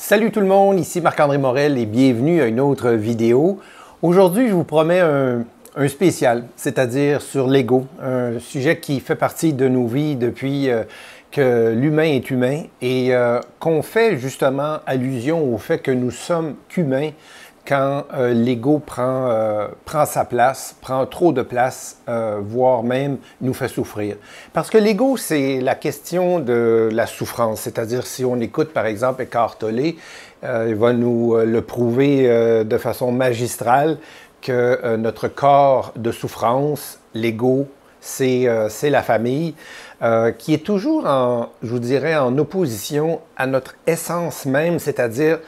Salut tout le monde, ici Marc-André Morel et bienvenue à une autre vidéo. Aujourd'hui, je vous promets un spécial, c'est-à-dire sur l'ego, un sujet qui fait partie de nos vies depuis que l'humain est humain et qu'on fait justement allusion au fait que nous sommes qu'humains quand l'ego prend sa place, prend trop de place, voire même nous fait souffrir. Parce que l'ego, c'est la question de la souffrance. C'est-à-dire, si on écoute, par exemple, Eckhart Tolle, il va nous le prouver de façon magistrale que notre corps de souffrance, l'ego, c'est la famille, qui est toujours, je vous dirais, en opposition à notre essence même, c'est-à-dire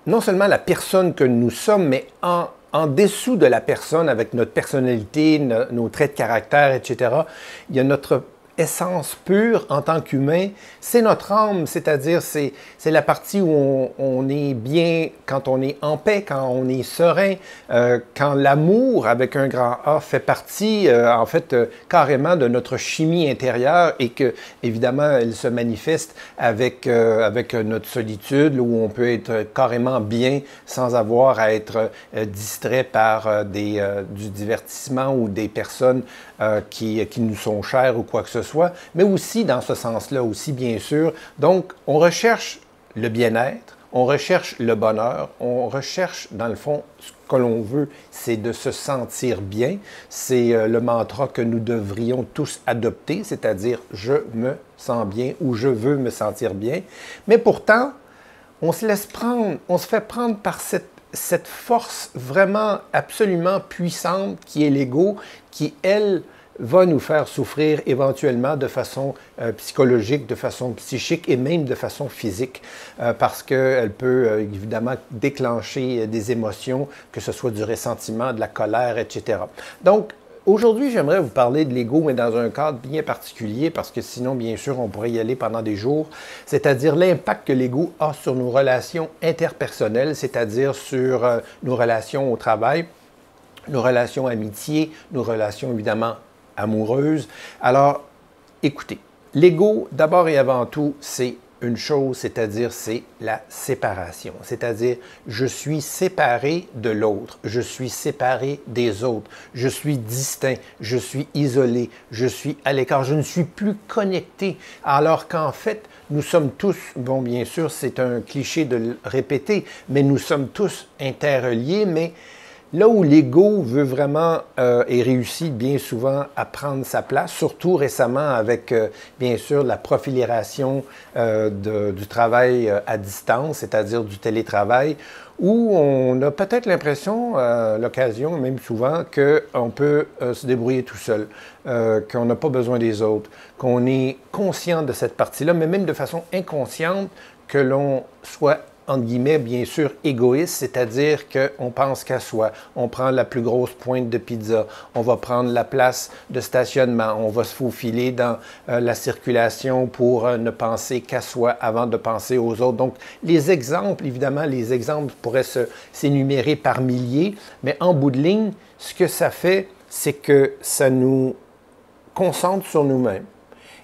non seulement la personne que nous sommes, mais en dessous de la personne, avec notre personnalité, nos traits de caractère, etc., il y a notre essence pure en tant qu'humain, c'est notre âme, c'est-à-dire c'est la partie où on est bien, quand on est en paix, quand on est serein, quand l'amour avec un grand A fait partie en fait carrément de notre chimie intérieure et que évidemment elle se manifeste avec notre solitude où on peut être carrément bien sans avoir à être distrait par du divertissement ou des personnes qui nous sont chères ou quoi que ce soit, mais aussi dans ce sens-là aussi, bien sûr. Donc, on recherche le bien-être, on recherche le bonheur, on recherche, dans le fond, ce que l'on veut, c'est de se sentir bien. C'est le mantra que nous devrions tous adopter, c'est-à-dire « je me sens bien » ou « je veux me sentir bien ». Mais pourtant, on se laisse prendre, on se fait prendre par cette force vraiment absolument puissante qui est l'ego, qui, elle, va nous faire souffrir éventuellement de façon psychologique, de façon psychique et même de façon physique, parce qu'elle peut évidemment déclencher des émotions, que ce soit du ressentiment, de la colère, etc. Donc, aujourd'hui, j'aimerais vous parler de l'ego, mais dans un cadre bien particulier, parce que sinon, bien sûr, on pourrait y aller pendant des jours, c'est-à-dire l'impact que l'ego a sur nos relations interpersonnelles, c'est-à-dire sur nos relations au travail, nos relations amitiés, nos relations évidemment amoureuses. Alors, écoutez, l'ego, d'abord et avant tout, c'est une chose, c'est-à-dire c'est la séparation. C'est-à-dire, je suis séparé de l'autre, je suis séparé des autres, je suis distinct, je suis isolé, je suis à l'écart, je ne suis plus connecté. Alors qu'en fait, nous sommes tous, bon, bien sûr, c'est un cliché de le répéter, mais nous sommes tous interreliés, mais là où l'ego veut vraiment et réussit bien souvent à prendre sa place, surtout récemment avec, bien sûr, la prolifération du travail à distance, c'est-à-dire du télétravail, où on a peut-être l'impression, l'occasion, même souvent, qu'on peut se débrouiller tout seul, qu'on n'a pas besoin des autres, qu'on est conscient de cette partie-là, mais même de façon inconsciente, que l'on soit entre guillemets, bien sûr, égoïste, c'est-à-dire qu'on pense qu'à soi. On prend la plus grosse pointe de pizza, on va prendre la place de stationnement, on va se faufiler dans la circulation pour ne penser qu'à soi avant de penser aux autres. Donc, les exemples, évidemment, les exemples pourraient s'énumérer par milliers, mais en bout de ligne, ce que ça fait, c'est que ça nous concentre sur nous-mêmes.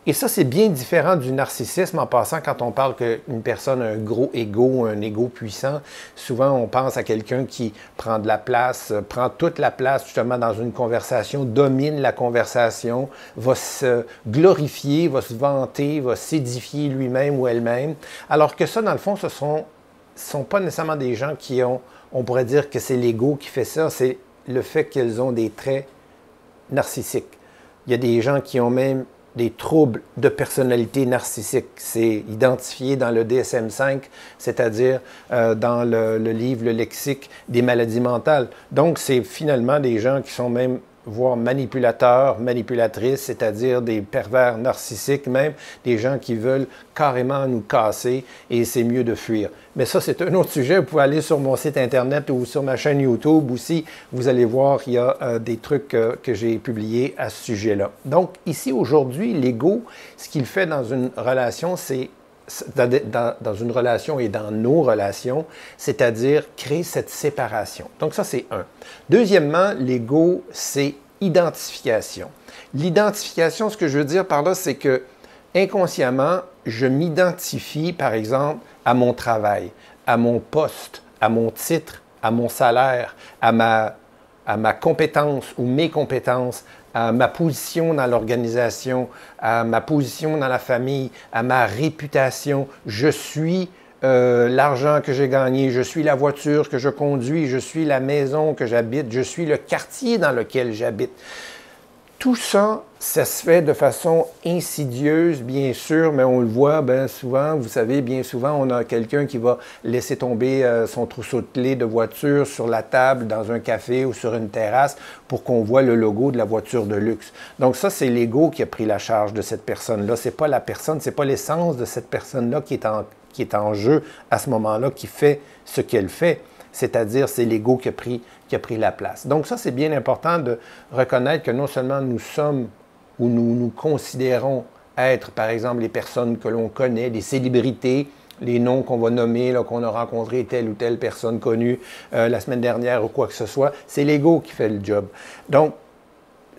Et ça, c'est bien différent du narcissisme en passant quand on parle qu'une personne a un gros ego, un ego puissant. Souvent, on pense à quelqu'un qui prend de la place, prend toute la place justement dans une conversation, domine la conversation, va se glorifier, va se vanter, va s'édifier lui-même ou elle-même. Alors que ça, dans le fond, ce sont pas nécessairement des gens qui on pourrait dire que c'est l'ego qui fait ça, c'est le fait qu'ils ont des traits narcissiques. Il y a des gens qui ont même des troubles de personnalité narcissique. C'est identifié dans le DSM-5, c'est-à-dire dans le livre, le lexique des maladies mentales. Donc, c'est finalement des gens qui sont même voire manipulateurs, manipulatrices, c'est-à-dire des pervers narcissiques même, des gens qui veulent carrément nous casser et c'est mieux de fuir. Mais ça, c'est un autre sujet. Vous pouvez aller sur mon site Internet ou sur ma chaîne YouTube aussi. Vous allez voir, il y a des trucs que j'ai publiés à ce sujet-là. Donc, ici, aujourd'hui, l'ego, ce qu'il fait dans une relation, c'est dans une relation et dans nos relations, c'est-à-dire créer cette séparation. Donc ça, c'est un. Deuxièmement, l'ego, c'est identification. L'identification, ce que je veux dire par là, c'est que inconsciemment, je m'identifie, par exemple, à mon travail, à mon poste, à mon titre, à mon salaire, à ma compétence ou mes compétences, à ma position dans l'organisation, à ma position dans la famille, à ma réputation. Je suis l'argent que j'ai gagné, je suis la voiture que je conduis, je suis la maison que j'habite, je suis le quartier dans lequel j'habite. Tout ça, ça se fait de façon insidieuse, bien sûr, mais on le voit bien souvent. Vous savez, bien souvent, on a quelqu'un qui va laisser tomber son trousseau de clés de voiture sur la table dans un café ou sur une terrasse pour qu'on voit le logo de la voiture de luxe. Donc ça, c'est l'ego qui a pris la charge de cette personne-là. C'est pas la personne, c'est pas l'essence de cette personne-là qui est en jeu à ce moment-là, qui fait ce qu'elle fait. C'est-à-dire, c'est l'ego qui a pris la place. Donc ça, c'est bien important de reconnaître que non seulement nous sommes ou nous considérons être, par exemple, les personnes que l'on connaît, des célébrités, les noms qu'on va nommer, qu'on a rencontré telle ou telle personne connue la semaine dernière ou quoi que ce soit, c'est l'ego qui fait le job. Donc,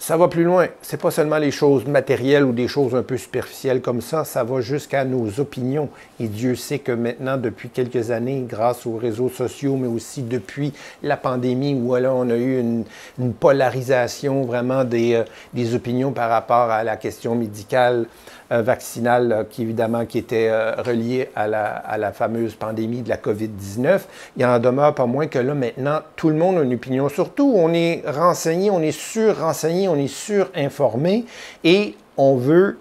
ça va plus loin. Ce n'est pas seulement les choses matérielles ou des choses un peu superficielles comme ça va jusqu'à nos opinions. Et Dieu sait que maintenant, depuis quelques années, grâce aux réseaux sociaux, mais aussi depuis la pandémie, où là, on a eu une polarisation vraiment des opinions par rapport à la question médicale, vaccinale, qui évidemment qui était reliée à la fameuse pandémie de la COVID-19. Il en demeure pas moins que là, maintenant, tout le monde a une opinion. Surtout, on est renseigné, on est sur-renseigné, on est surinformé et on veut,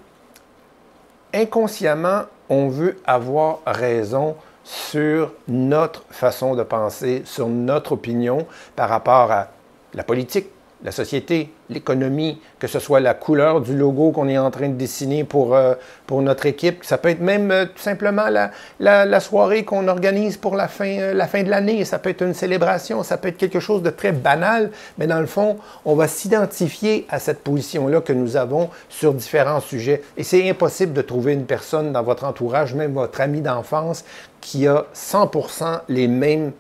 inconsciemment, on veut avoir raison sur notre façon de penser, sur notre opinion par rapport à la politique, la société, l'économie, que ce soit la couleur du logo qu'on est en train de dessiner pour notre équipe. Ça peut être même tout simplement la soirée qu'on organise pour la fin de l'année. Ça peut être une célébration, ça peut être quelque chose de très banal, mais dans le fond, on va s'identifier à cette position-là que nous avons sur différents sujets. Et c'est impossible de trouver une personne dans votre entourage, même votre ami d'enfance, qui a 100% les mêmes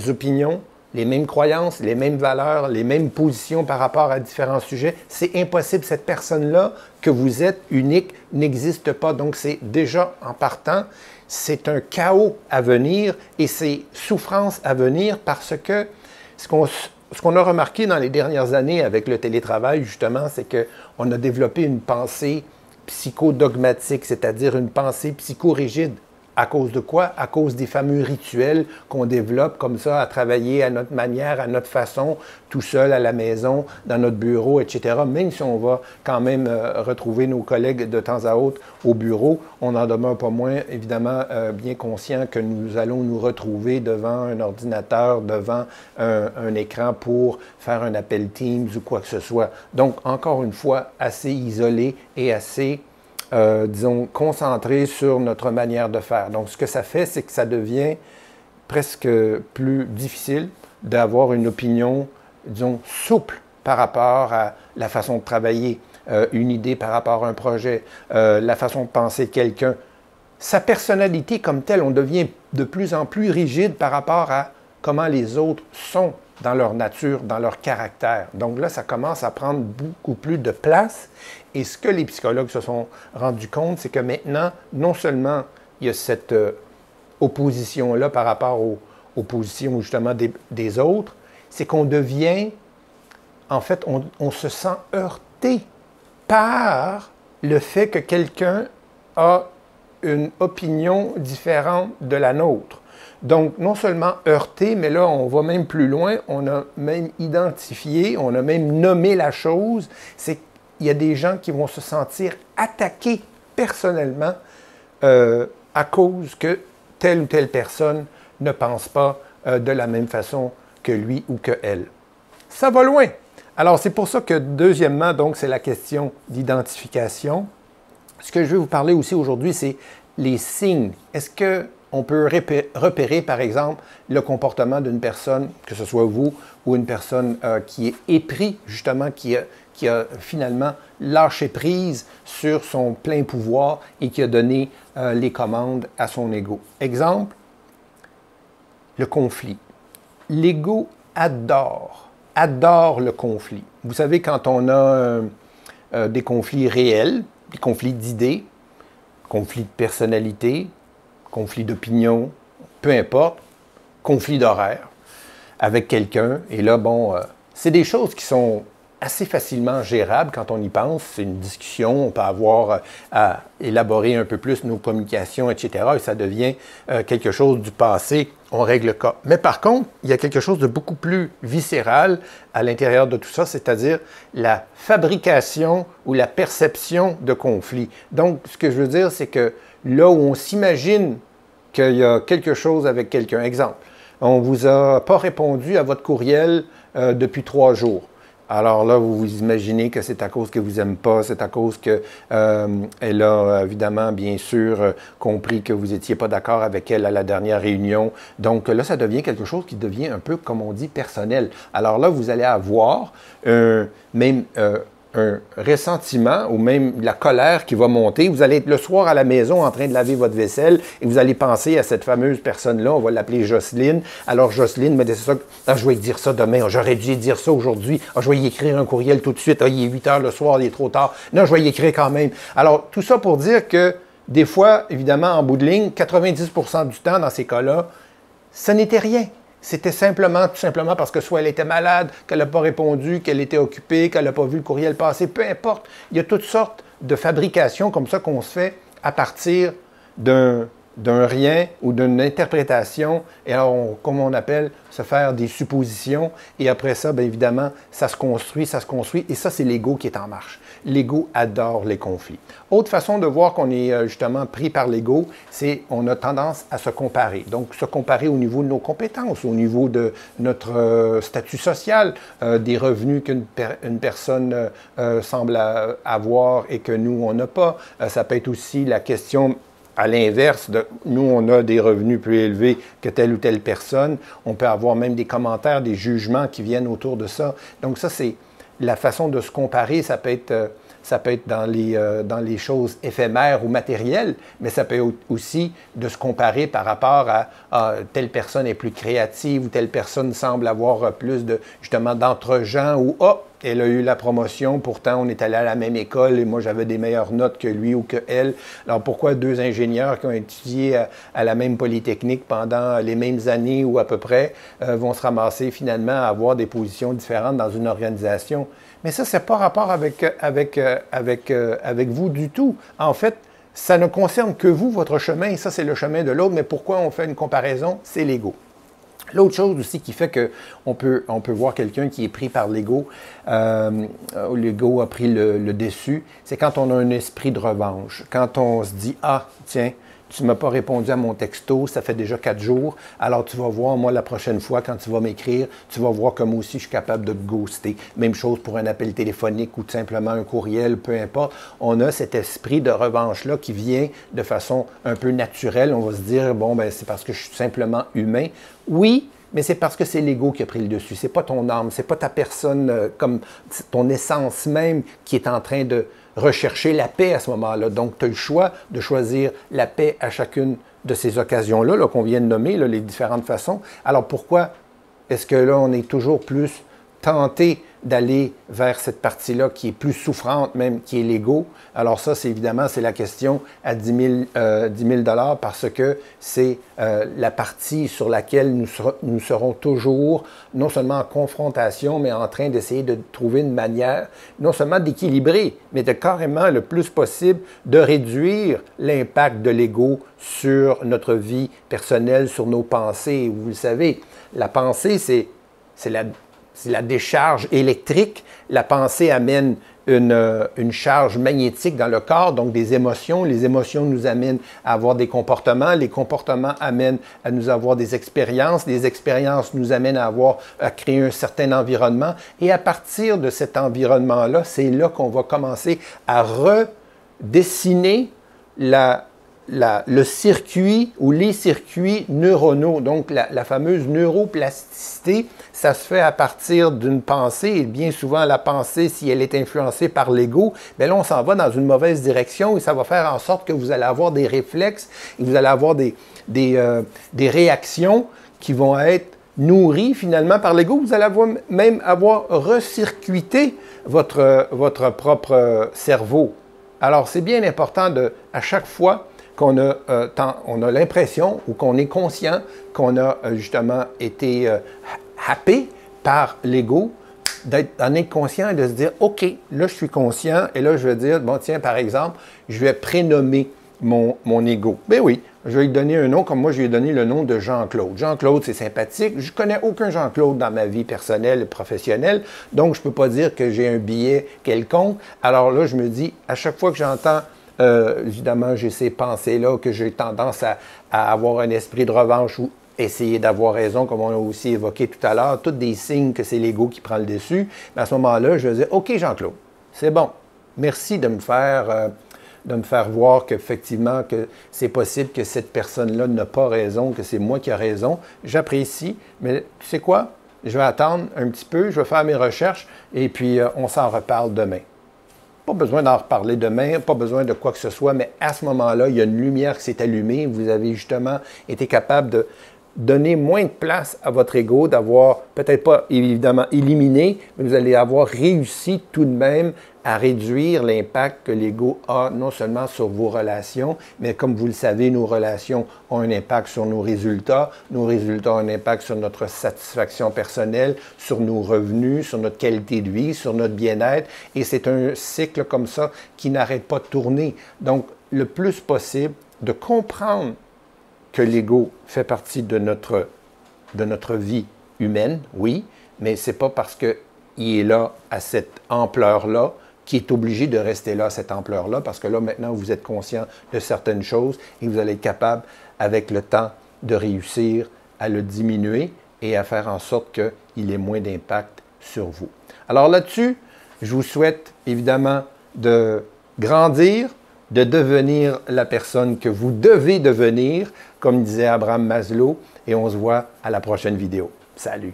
opinions, les mêmes croyances, les mêmes valeurs, les mêmes positions par rapport à différents sujets. C'est impossible. Cette personne-là que vous êtes unique n'existe pas. Donc, c'est déjà en partant, c'est un chaos à venir et c'est souffrance à venir parce que ce qu'on a remarqué dans les dernières années avec le télétravail, justement, c'est qu'on a développé une pensée psychodogmatique, c'est-à-dire une pensée psychorigide. À cause de quoi? À cause des fameux rituels qu'on développe comme ça, à travailler à notre manière, à notre façon, tout seul à la maison, dans notre bureau, etc. Même si on va quand même retrouver nos collègues de temps à autre au bureau, on n'en demeure pas moins, évidemment, bien conscient que nous allons nous retrouver devant un ordinateur, devant un écran pour faire un appel Teams ou quoi que ce soit. Donc, encore une fois, assez isolé et assez disons, concentré sur notre manière de faire. Donc, ce que ça fait, c'est que ça devient presque plus difficile d'avoir une opinion, disons, souple par rapport à la façon de travailler, une idée par rapport à un projet, la façon de penser de quelqu'un. Sa personnalité comme telle, on devient de plus en plus rigide par rapport à comment les autres sont dans leur nature, dans leur caractère. Donc là, ça commence à prendre beaucoup plus de place. Et ce que les psychologues se sont rendus compte, c'est que maintenant, non seulement il y a cette opposition-là par rapport aux positions justement des autres, c'est qu'on devient, en fait, on se sent heurté par le fait que quelqu'un a une opinion différente de la nôtre. Donc, non seulement heurté, mais là, on va même plus loin, on a même identifié, on a même nommé la chose, c'est qu'il y a des gens qui vont se sentir attaqués personnellement à cause que telle ou telle personne ne pense pas de la même façon que lui ou que elle. Ça va loin. Alors, c'est pour ça que, deuxièmement, donc, c'est la question d'identification. Ce que je vais vous parler aussi aujourd'hui, c'est les signes. Est-ce qu'on peut repérer, par exemple, le comportement d'une personne, que ce soit vous ou une personne qui est épris, justement, qui a finalement lâché prise sur son plein pouvoir et qui a donné les commandes à son ego. Exemple, le conflit. L'ego adore le conflit. Vous savez, quand on a des conflits réels, des conflits d'idées, conflits de personnalité, conflit d'opinion, peu importe, conflit d'horaire avec quelqu'un. Et là, bon, c'est des choses qui sont assez facilement gérables quand on y pense. C'est une discussion, on peut avoir à élaborer un peu plus nos communications, etc. Et ça devient quelque chose du passé. On règle le cas. Mais par contre, il y a quelque chose de beaucoup plus viscéral à l'intérieur de tout ça, c'est-à-dire la fabrication ou la perception de conflits. Donc, ce que je veux dire, c'est que là où on s'imagine qu'il y a quelque chose avec quelqu'un, exemple, on ne vous a pas répondu à votre courriel depuis 3 jours. Alors là, vous vous imaginez que c'est à cause que vous n'aimez pas, c'est à cause qu'elle a évidemment, bien sûr, compris que vous n'étiez pas d'accord avec elle à la dernière réunion. Donc là, ça devient quelque chose qui devient un peu, comme on dit, personnel. Alors là, vous allez avoir même un ressentiment ou même la colère qui va monter. Vous allez être le soir à la maison en train de laver votre vaisselle et vous allez penser à cette fameuse personne-là, on va l'appeler Jocelyne. Alors Jocelyne me dit ça, ah, je vais lui dire ça demain, j'aurais dû dire ça aujourd'hui, ah, je vais y écrire un courriel tout de suite, ah, il est 8 heures le soir, il est trop tard, non, je vais y écrire quand même. Alors tout ça pour dire que des fois, évidemment, en bout de ligne, 90% du temps dans ces cas-là, ça n'était rien. C'était tout simplement parce que soit elle était malade, qu'elle n'a pas répondu, qu'elle était occupée, qu'elle n'a pas vu le courriel passer, peu importe. Il y a toutes sortes de fabrications comme ça qu'on se fait à partir d'un rien ou d'une interprétation. Et alors, comme on appelle, se faire des suppositions. Et après ça, bien évidemment, ça se construit. Et ça, c'est l'ego qui est en marche. L'ego adore les conflits. Autre façon de voir qu'on est justement pris par l'ego, c'est qu'on a tendance à se comparer. Donc, se comparer au niveau de nos compétences, au niveau de notre statut social, des revenus qu'une personne semble avoir et que nous, on n'a pas. Ça peut être aussi la question à l'inverse, nous, on a des revenus plus élevés que telle ou telle personne. On peut avoir même des commentaires, des jugements qui viennent autour de ça. Donc ça, c'est la façon de se comparer. Ça peut être dans les choses éphémères ou matérielles, mais ça peut aussi de se comparer par rapport à telle personne est plus créative ou telle personne semble avoir plus justement d'entre-gens ou « Ah, elle a eu la promotion, pourtant on est allé à la même école et moi j'avais des meilleures notes que lui ou que elle. » Alors pourquoi 2 ingénieurs qui ont étudié à la même polytechnique pendant les mêmes années ou à peu près vont se ramasser finalement à avoir des positions différentes dans une organisation? Mais ça, ce n'est pas rapport avec vous du tout. En fait, ça ne concerne que vous, votre chemin, et ça, c'est le chemin de l'autre. Mais pourquoi on fait une comparaison? C'est l'ego. L'autre chose aussi qui fait qu'on peut voir quelqu'un qui est pris par l'ego, l'ego a pris le dessus, c'est quand on a un esprit de revanche. Quand on se dit « Ah, tiens, tu ne m'as pas répondu à mon texto, ça fait déjà 4 jours, alors tu vas voir, moi, la prochaine fois, quand tu vas m'écrire, tu vas voir que moi aussi, je suis capable de te ghoster. » Même chose pour un appel téléphonique ou tout simplement un courriel, peu importe. On a cet esprit de revanche-là qui vient de façon un peu naturelle. On va se dire, bon, ben c'est parce que je suis simplement humain. Oui, mais c'est parce que c'est l'ego qui a pris le dessus. C'est pas ton âme, c'est pas ta personne, comme ton essence même qui est en train de rechercher la paix à ce moment-là. Donc, tu as le choix de choisir la paix à chacune de ces occasions-là qu'on vient de nommer, là, les différentes façons. Alors, pourquoi est-ce que là, on est toujours plus tenté d'aller vers cette partie-là qui est plus souffrante même, qui est l'ego? Alors ça, c'est évidemment, c'est la question à 10 000 parce que c'est la partie sur laquelle nous serons toujours non seulement en confrontation, mais en train d'essayer de trouver une manière non seulement d'équilibrer, mais de carrément le plus possible de réduire l'impact de l'ego sur notre vie personnelle, sur nos pensées. Vous le savez, la pensée, c'est la décharge électrique. La pensée amène une charge magnétique dans le corps, donc des émotions. Les émotions nous amènent à avoir des comportements. Les comportements amènent à nous avoir des expériences. Les expériences nous amènent à créer un certain environnement. Et à partir de cet environnement-là, c'est là qu'on va commencer à redessiner le circuit ou les circuits neuronaux, donc la fameuse neuroplasticité, ça se fait à partir d'une pensée, et bien souvent la pensée, si elle est influencée par l'ego, bien là on s'en va dans une mauvaise direction et ça va faire en sorte que vous allez avoir des réflexes, et vous allez avoir des réactions qui vont être nourries finalement par l'ego. Vous allez même avoir recircuité votre propre cerveau. Alors c'est bien important à chaque fois qu'on a, on a l'impression ou qu'on est conscient qu'on a justement été happé par l'ego, d'en être conscient et de se dire, OK, là, je suis conscient et là, je vais dire, bon, tiens, par exemple, je vais prénommer mon ego. Ben oui, je vais lui donner un nom, comme moi, je lui ai donné le nom de Jean-Claude. Jean-Claude, c'est sympathique. Je ne connais aucun Jean-Claude dans ma vie personnelle et professionnelle, donc je ne peux pas dire que j'ai un billet quelconque. Alors là, je me dis, à chaque fois que j'entends, évidemment, j'ai ces pensées-là, que j'ai tendance à avoir un esprit de revanche ou essayer d'avoir raison, comme on a aussi évoqué tout à l'heure, tous des signes que c'est l'ego qui prend le dessus. Mais à ce moment-là, je vais dire, OK, Jean-Claude, c'est bon. Merci de me faire voir qu'effectivement, que c'est possible que cette personne-là n'a pas raison, que c'est moi qui ai raison. J'apprécie, mais tu sais quoi? Je vais attendre un petit peu, je vais faire mes recherches et puis on s'en reparle demain. Pas besoin d'en reparler demain, pas besoin de quoi que ce soit, mais à ce moment-là, il y a une lumière qui s'est allumée. Vous avez justement été capable de donner moins de place à votre ego, d'avoir peut-être pas évidemment éliminé, mais vous allez avoir réussi tout de même à réduire l'impact que l'ego a non seulement sur vos relations, mais comme vous le savez, nos relations ont un impact sur nos résultats ont un impact sur notre satisfaction personnelle, sur nos revenus, sur notre qualité de vie, sur notre bien-être, et c'est un cycle comme ça qui n'arrête pas de tourner. Donc, le plus possible de comprendre que l'ego fait partie de notre vie humaine, oui, mais ce n'est pas parce qu'il est là à cette ampleur-là qu'il est obligé de rester là à cette ampleur-là, parce que là, maintenant, vous êtes conscient de certaines choses et vous allez être capable, avec le temps, de réussir à le diminuer et à faire en sorte qu'il ait moins d'impact sur vous. Alors là-dessus, je vous souhaite évidemment de grandir, de devenir la personne que vous devez devenir, comme disait Abraham Maslow, et on se voit à la prochaine vidéo. Salut!